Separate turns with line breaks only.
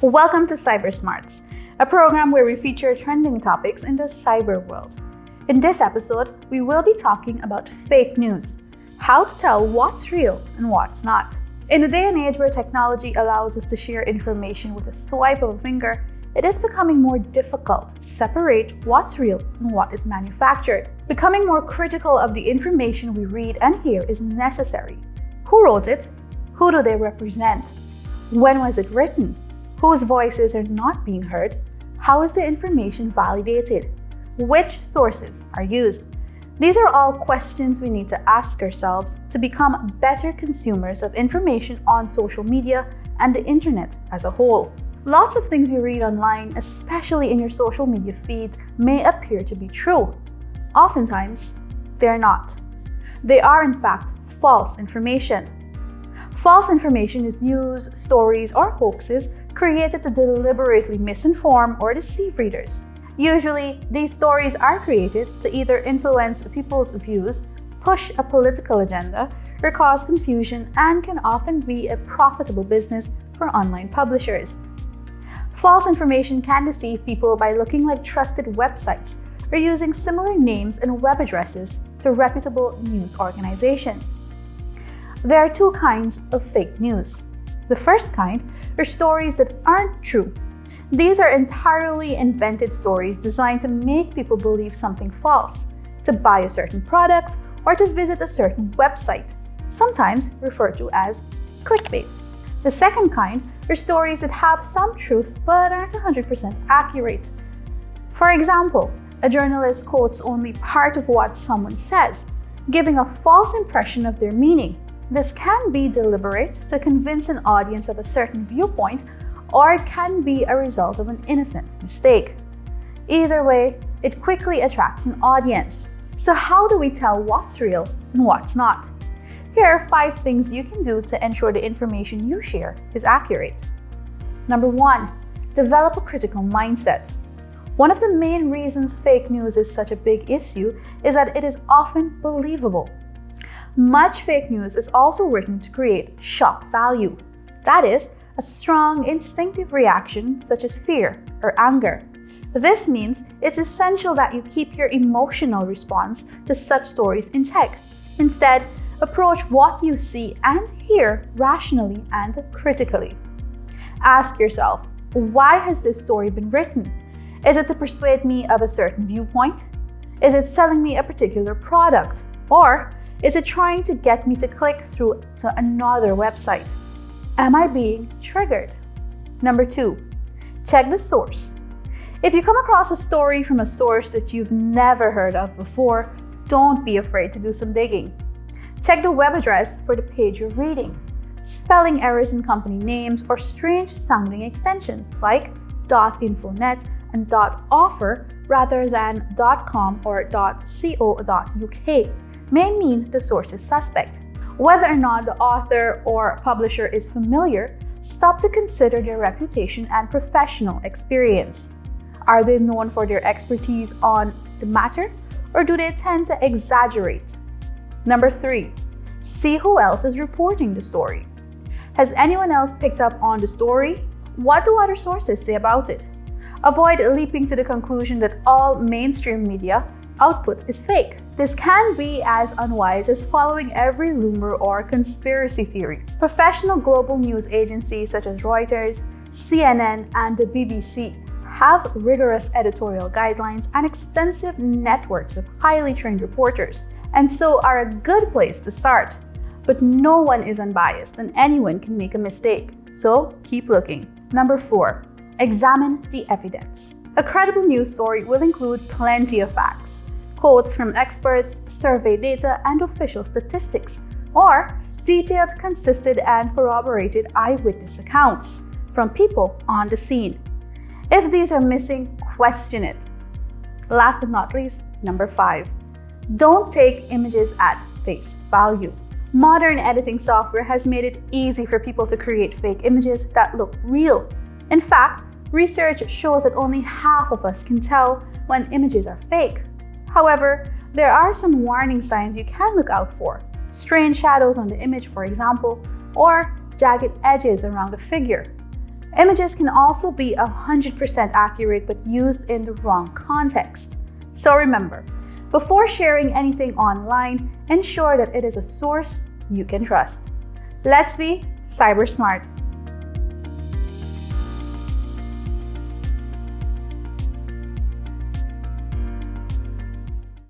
Welcome to cyberSmarts, a program where we feature trending topics in the cyber world. In this episode, we will be talking about fake news, how to tell what's real and what's not. In a day and age where technology allows us to share information with a swipe of a finger, it is becoming more difficult to separate what's real and what is manufactured. Becoming more critical of the information we read and hear is necessary. Who wrote it? Who do they represent? When was it written? Whose voices are not being heard? How is the information validated? Which sources are used? These are all questions we need to ask ourselves to become better consumers of information on social media and the internet as a whole. Lots of things you read online, especially in your social media feed, may appear to be true. Oftentimes, they're not. They are, in fact, false information. False information is news, stories, or hoaxes created to deliberately misinform or deceive readers. Usually, these stories are created to either influence people's views, push a political agenda, or cause confusion, and can often be a profitable business for online publishers. False information can deceive people by looking like trusted websites or using similar names and web addresses to reputable news organizations. There are two kinds of fake news. The first kind are stories that aren't true. These are entirely invented stories designed to make people believe something false, to buy a certain product, or to visit a certain website, sometimes referred to as clickbait. The second kind are stories that have some truth but aren't 100% accurate. For example, a journalist quotes only part of what someone says, giving a false impression of their meaning. This can be deliberate to convince an audience of a certain viewpoint, or it can be a result of an innocent mistake. Either way, it quickly attracts an audience. So how do we tell what's real and what's not? Here are 5 things you can do to ensure the information you share is accurate. Number 1, develop a critical mindset. One of the main reasons fake news is such a big issue is that it is often believable. Much fake news is also written to create shock value. That is, a strong instinctive reaction such as fear or anger. This means it's essential that you keep your emotional response to such stories in check. Instead, approach what you see and hear rationally and critically. Ask yourself, why has this story been written? Is it to persuade me of a certain viewpoint? Is it selling me a particular product? Or is it trying to get me to click through to another website? Am I being triggered? Number 2, check the source. If you come across a story from a source that you've never heard of before, don't be afraid to do some digging. Check the web address for the page you're reading. Spelling errors in company names or strange sounding extensions like .infonet and .offer rather than .com or .co.uk may mean the source is suspect. Whether or not the author or publisher is familiar, stop to consider their reputation and professional experience. Are they known for their expertise on the matter, or do they tend to exaggerate? Number 3, see who else is reporting the story. Has anyone else picked up on the story? What do other sources say about it? Avoid leaping to the conclusion that all mainstream media output is fake. This can be as unwise as following every rumor or conspiracy theory. Professional global news agencies such as Reuters, CNN, and the BBC have rigorous editorial guidelines and extensive networks of highly trained reporters, and so are a good place to start. But no one is unbiased and anyone can make a mistake, so keep looking. Number 4, examine the evidence. A credible news story will include plenty of facts, quotes from experts, survey data, and official statistics, or detailed, consistent, and corroborated eyewitness accounts from people on the scene. If these are missing, question it. Last but not least, number 5, don't take images at face value. Modern editing software has made it easy for people to create fake images that look real. In fact, research shows that only half of us can tell when images are fake. However, there are some warning signs you can look out for. Strange shadows on the image, for example, or jagged edges around a figure. Images can also be 100% accurate but used in the wrong context. So remember, before sharing anything online, ensure that it is a source you can trust. Let's be cyber smart.